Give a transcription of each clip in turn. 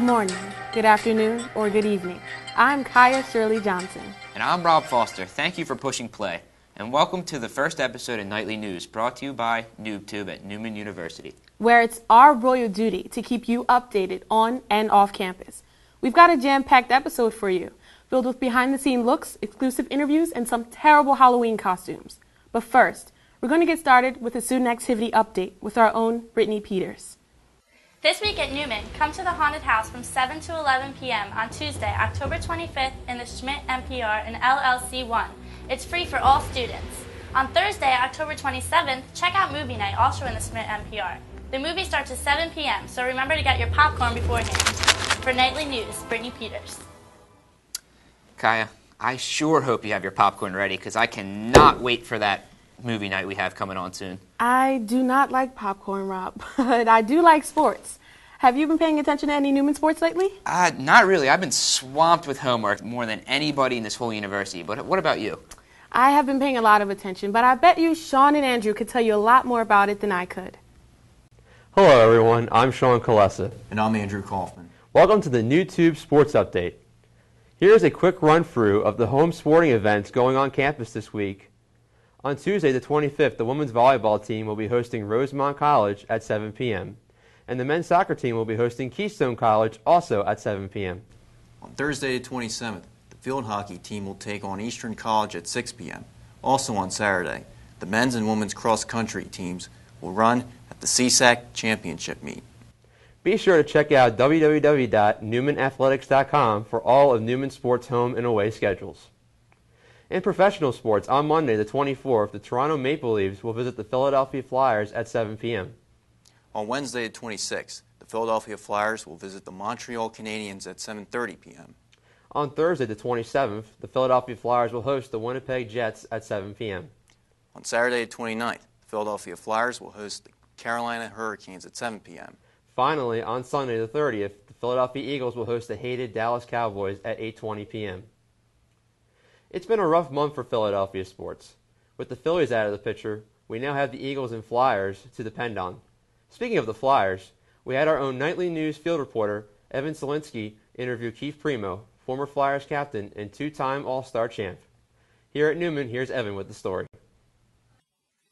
Good morning, good afternoon, or good evening. I'm Kaya Shirley Johnson. And I'm Rob Foster. Thank you for pushing play. And welcome to the first episode of Nightly News, brought to you by NeuTube at Newman University, where it's our royal duty to keep you updated on and off campus. We've got a jam-packed episode for you, filled with behind-the-scenes looks, exclusive interviews, and some terrible Halloween costumes. But first, we're going to get started with a student activity update with our own Brittany Peters. This week at Newman, come to the Haunted House from 7 to 11 p.m. on Tuesday, October 25th in the Schmidt MPR in LLC 1. It's free for all students. On Thursday, October 27th, check out Movie Night, also in the Schmidt MPR. The movie starts at 7 p.m., so remember to get your popcorn beforehand. For Nightly News, Brittany Peters. Kaya, I sure hope you have your popcorn ready, because I cannot wait for that movie night we have coming on soon. I do not like popcorn, Rob, but I do like sports. Have you been paying attention to any Newman sports lately? Not really. I've been swamped with homework more than anybody in this whole university. But what about you? I have been paying a lot of attention, but I bet you Sean and Andrew could tell you a lot more about it than I could. Hello, everyone. I'm Sean Kalesa. And I'm Andrew Kaufman. Welcome to the NeuTube Sports Update. Here's a quick run-through of the home sporting events going on campus this week. On Tuesday, the 25th, the women's volleyball team will be hosting Rosemont College at 7 p.m. And the men's soccer team will be hosting Keystone College also at 7 p.m. On Thursday, the 27th, the field hockey team will take on Eastern College at 6 p.m. Also on Saturday, the men's and women's cross-country teams will run at the CSAC Championship meet. Be sure to check out www.newmanathletics.com for all of Newman Sports' home and away schedules. In professional sports, on Monday, the 24th, the Toronto Maple Leafs will visit the Philadelphia Flyers at 7 p.m. On Wednesday, the 26th, the Philadelphia Flyers will visit the Montreal Canadiens at 7:30 p.m. On Thursday, the 27th, the Philadelphia Flyers will host the Winnipeg Jets at 7 p.m. On Saturday, the 29th, the Philadelphia Flyers will host the Carolina Hurricanes at 7 p.m. Finally, on Sunday, the 30th, the Philadelphia Eagles will host the hated Dallas Cowboys at 8:20 p.m. It's been a rough month for Philadelphia sports. With the Phillies out of the picture, we now have the Eagles and Flyers to depend on. Speaking of the Flyers, we had our own Nightly News field reporter, Evan Solinsky, interview Keith Primeau, former Flyers captain and two-time All-Star champ. Here at Newman, here's Evan with the story.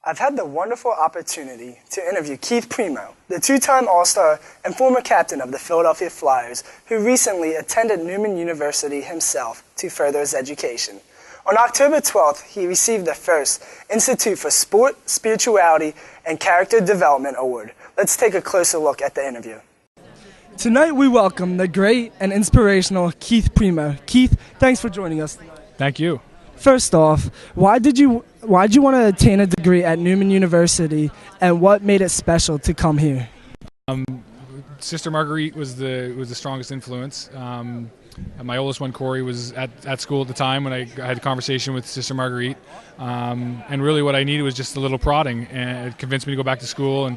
I've had the wonderful opportunity to interview Keith Primeau, the two-time All-Star and former captain of the Philadelphia Flyers, who recently attended Newman University himself to further his education. On October 12th, he received the first Institute for Sport, Spirituality, and Character Development Award. Let's take a closer look at the interview. Tonight we welcome the great and inspirational Keith Primeau. Keith, thanks for joining us. Thank you. First off, why'd you want to attain a degree at Newman University, and what made it special to come here? Sister Marguerite was the strongest influence. My oldest one, Corey, was at school at the time when I had a conversation with Sister Marguerite, and really what I needed was just a little prodding, and it convinced me to go back to school. And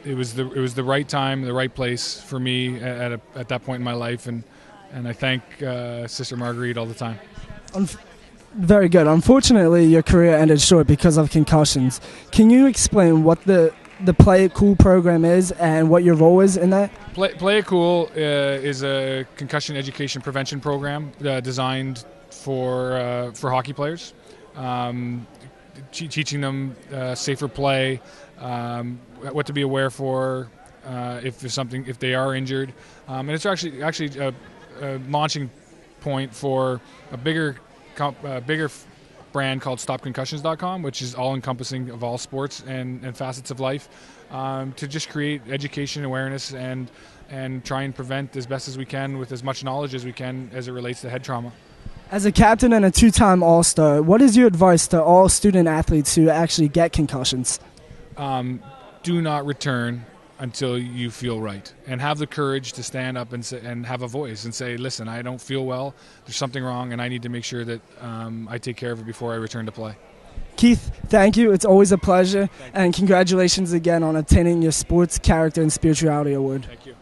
it was the right time, the right place for me at that point in my life, and I thank Sister Marguerite all the time. Very good. Unfortunately, your career ended short because of concussions. Can you explain what the Play It Cool program is and what your role is in that? Play It Cool is a concussion education prevention program designed for hockey players, teaching them safer play, what to be aware for if they are injured, and it's actually a launching point for a bigger brand called StopConcussions.com, which is all-encompassing of all sports and facets of life, to just create education, awareness, and try and prevent as best as we can with as much knowledge as we can as it relates to head trauma. As a captain and a two-time All-Star, what is your advice to all student athletes who actually get concussions? Do not return until you feel right, and have the courage to stand up and have a voice and say, listen, I don't feel well, there's something wrong, and I need to make sure that I take care of it before I return to play. Keith, thank you. It's always a pleasure, and congratulations again on attaining your Sports Character and Spirituality Award. Thank you.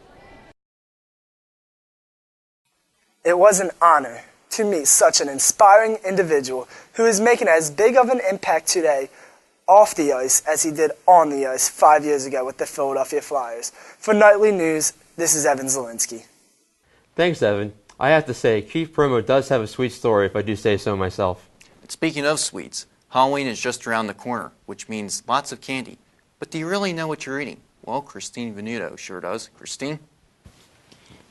It was an honor to meet such an inspiring individual who is making as big of an impact today off the ice as he did on the ice 5 years ago with the Philadelphia Flyers. For Nightly News, this is Evan Zielinski. Thanks, Evan. I have to say, Keith Primeau does have a sweet story, if I do say so myself. Speaking of sweets, Halloween is just around the corner, which means lots of candy. But do you really know what you're eating? Well, Christine Venuto sure does. Christine?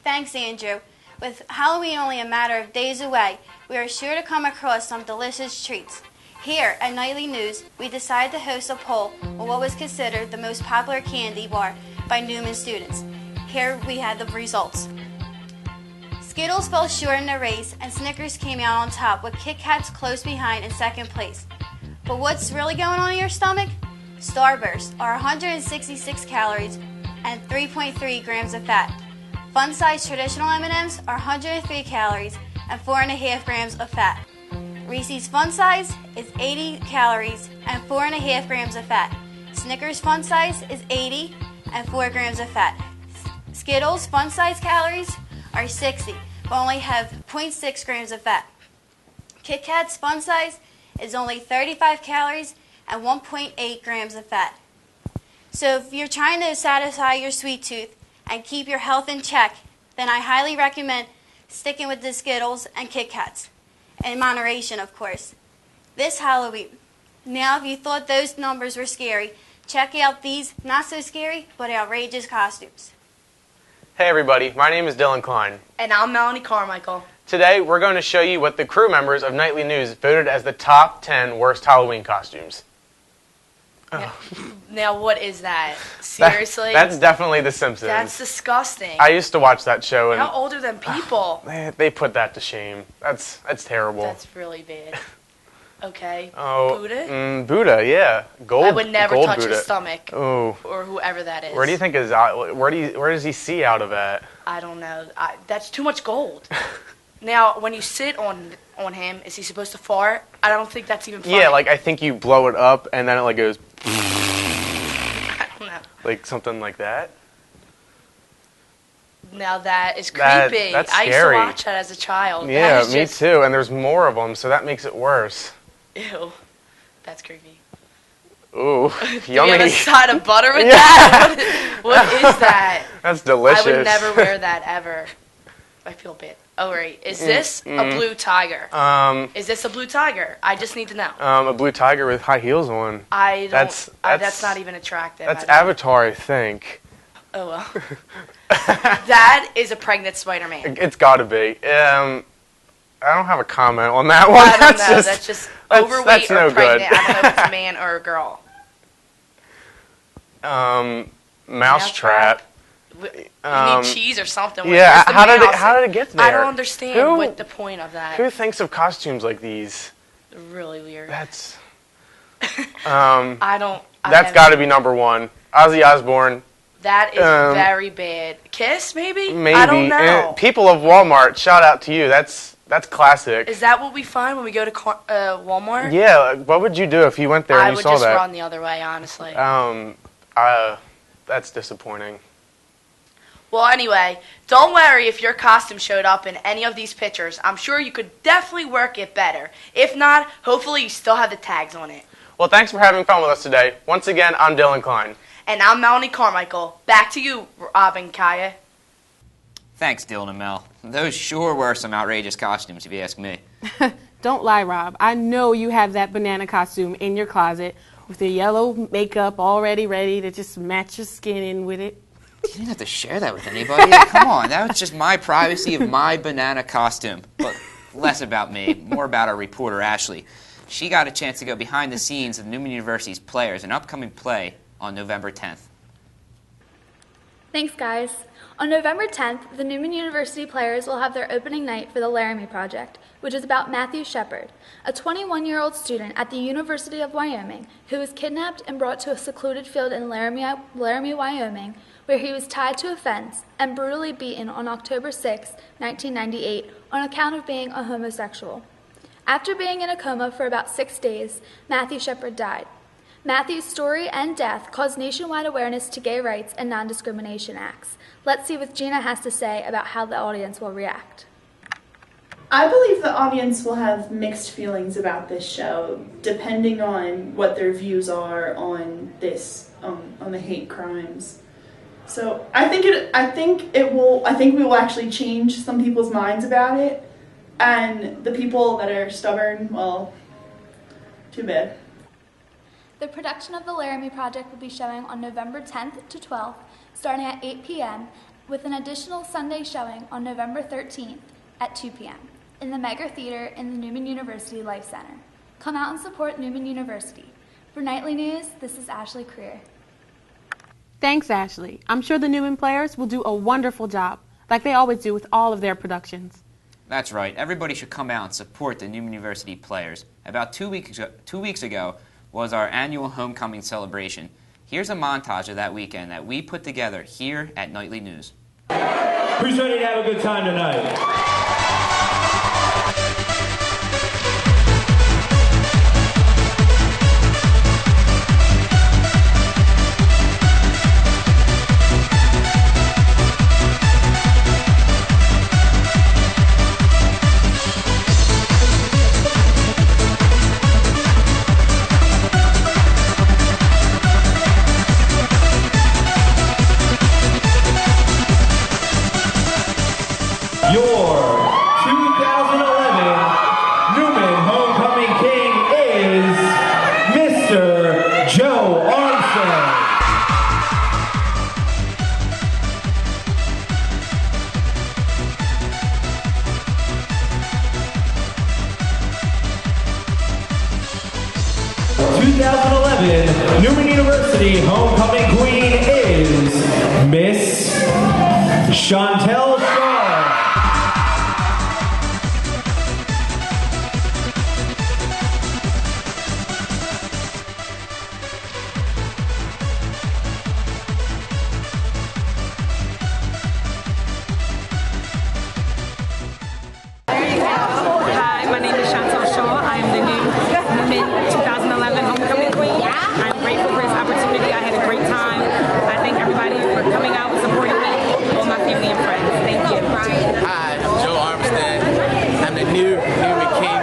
Thanks, Andrew. With Halloween only a matter of days away, we are sure to come across some delicious treats. Here at Nightly News, we decided to host a poll on what was considered the most popular candy bar by Newman students. Here we had the results. Skittles fell short in the race, and Snickers came out on top, with Kit Kats close behind in second place. But what's really going on in your stomach? Starbursts are 166 calories and 3.3 grams of fat. Fun-size traditional M&Ms are 103 calories and 4.5 grams of fat. Reese's Fun Size is 80 calories and 4.5 grams of fat. Snickers Fun Size is 80 and 4 grams of fat. Skittles Fun Size calories are 60, but only have 0.6 grams of fat. Kit Kat's Fun Size is only 35 calories and 1.8 grams of fat. So if you're trying to satisfy your sweet tooth and keep your health in check, then I highly recommend sticking with the Skittles and Kit Kats. In moderation, of course. This Halloween. Now, if you thought those numbers were scary, check out these not so scary but outrageous costumes. Hey everybody, my name is Dylan Klein. And I'm Melanie Carmichael. Today we're going to show you what the crew members of Nightly News voted as the top 10 worst Halloween costumes. Now what is that? Seriously? That's definitely The Simpsons. That's disgusting. I used to watch that show. And how old are them people? They put that to shame. That's terrible. That's really bad. Okay. Oh, Buddha? Buddha, yeah. Gold. I would never touch Buddha. his stomach. Oh. Or whoever that is. Where do you think where does he see out of that? I don't know. That's too much gold. Now, when you sit on him, is he supposed to fart? I don't think that's even funny. Yeah, like I think you blow it up and then it like goes. I don't know. Like something like that. Now that is creepy. That's I used scary. to watch that as a child. Yeah, me too. And there's more of them, so that makes it worse. Ew, that's creepy. Ooh, Do yummy. you have a side of butter with that? What is that? That's delicious. I would never wear that ever. I feel bad. Oh, right. Is this a blue tiger? Is this a blue tiger? I just need to know. A blue tiger with high heels on. That's not even attractive. That's Avatar, I think. Oh, well. That is a pregnant Spider-Man. It's got to be. I don't have a comment on that one. I don't know. That's just overweight that's or no pregnant. good. I don't know if it's a man or a girl. Mousetrap. You need cheese or something. Yeah, how did it get there? I don't understand what the point of that. Who thinks of costumes like these? Really weird. That's. I don't. That's got to be number one. Ozzy Osbourne. That is very bad. Kiss, maybe? Maybe. I don't know. And people of Walmart, shout out to you. That's classic. Is that what we find when we go to Walmart? Yeah. What would you do if you went there and you saw that? I would just run the other way, honestly. That's disappointing. Well, anyway, don't worry if your costume showed up in any of these pictures. I'm sure you could definitely work it better. If not, hopefully you still have the tags on it. Well, thanks for having fun with us today. Once again, I'm Dylan Klein. And I'm Melanie Carmichael. Back to you, Rob and Kaya. Thanks, Dylan and Mel. Those sure were some outrageous costumes, if you ask me. Don't lie, Rob. I know you have that banana costume in your closet with the yellow makeup already ready to just match your skin in with it. You didn't have to share that with anybody. Come on, that was just my privacy of my banana costume. But less about me, more about our reporter, Ashley. She got a chance to go behind the scenes of Newman University's Players, an upcoming play on November 10th. Thanks, guys. On November 10th, the Newman University Players will have their opening night for the Laramie Project, which is about Matthew Shepard, a 21-year-old student at the University of Wyoming who was kidnapped and brought to a secluded field in Laramie, Wyoming, where he was tied to a fence and brutally beaten on October 6, 1998, on account of being a homosexual. After being in a coma for about 6 days, Matthew Shepard died. Matthew's story and death caused nationwide awareness to gay rights and non-discrimination acts. Let's see what Gina has to say about how the audience will react. I believe the audience will have mixed feelings about this show, depending on what their views are on this, on the hate crimes. So I think we will actually change some people's minds about it, and the people that are stubborn, well, too bad. The production of the Laramie Project will be showing on November 10th to 12th, starting at 8 p.m., with an additional Sunday showing on November 13th at 2 p.m. in the Megger Theater in the Newman University Life Center. Come out and support Newman University. For Nightly News, this is Ashley Creer. Thanks, Ashley. I'm sure the Newman players will do a wonderful job, like they always do with all of their productions. That's right. Everybody should come out and support the Newman University players. About 2 weeks ago was our annual homecoming celebration. Here's a montage of that weekend that we put together here at Nightly News. Who's ready to have a good time tonight? 2011 Newman University homecoming queen is Miss Chantel Shaw. 2011 homecoming queen. I'm grateful for this opportunity. I had a great time. I thank everybody for coming out and supporting me, all my family and friends. Thank you. Hi, I'm Joe Armstead. I'm the new Newman King.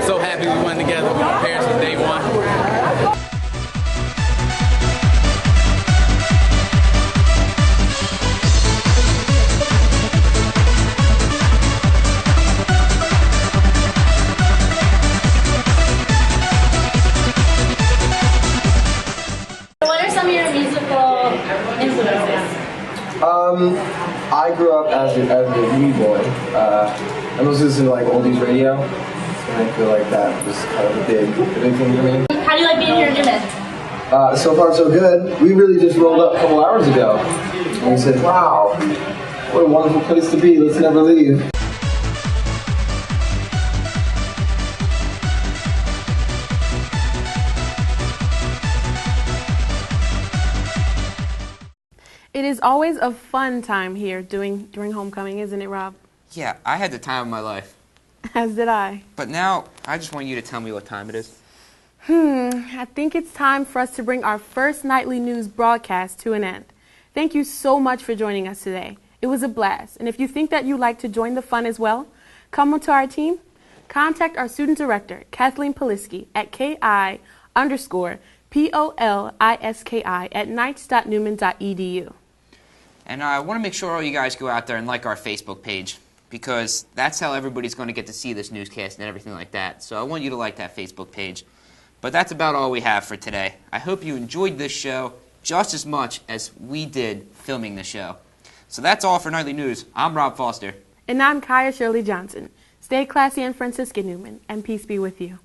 So happy we won together with my parents from day one. I grew up as a wee boy. I was listening to like oldies radio, and I feel like that was kind of a big thing for me. How do you like being here in Newman? So far so good. We really just rolled up a couple hours ago, and we said, wow, what a wonderful place to be, let's never leave. It is always a fun time here during homecoming, isn't it, Rob? Yeah, I had the time of my life. As did I. But now, I just want you to tell me what time it is. I think it's time for us to bring our first nightly news broadcast to an end. Thank you so much for joining us today. It was a blast. And if you think that you'd like to join the fun as well, come onto our team. Contact our student director, Kathleen Poliski, at ki_poliski@knights.newman.edu. And I want to make sure all you guys go out there and like our Facebook page, because that's how everybody's going to get to see this newscast and everything like that. So I want you to like that Facebook page. But that's about all we have for today. I hope you enjoyed this show just as much as we did filming the show. So that's all for Nightly News. I'm Rob Foster. And I'm Kaya Shirley Johnson. Stay classy and Franciscan, Newman, and peace be with you.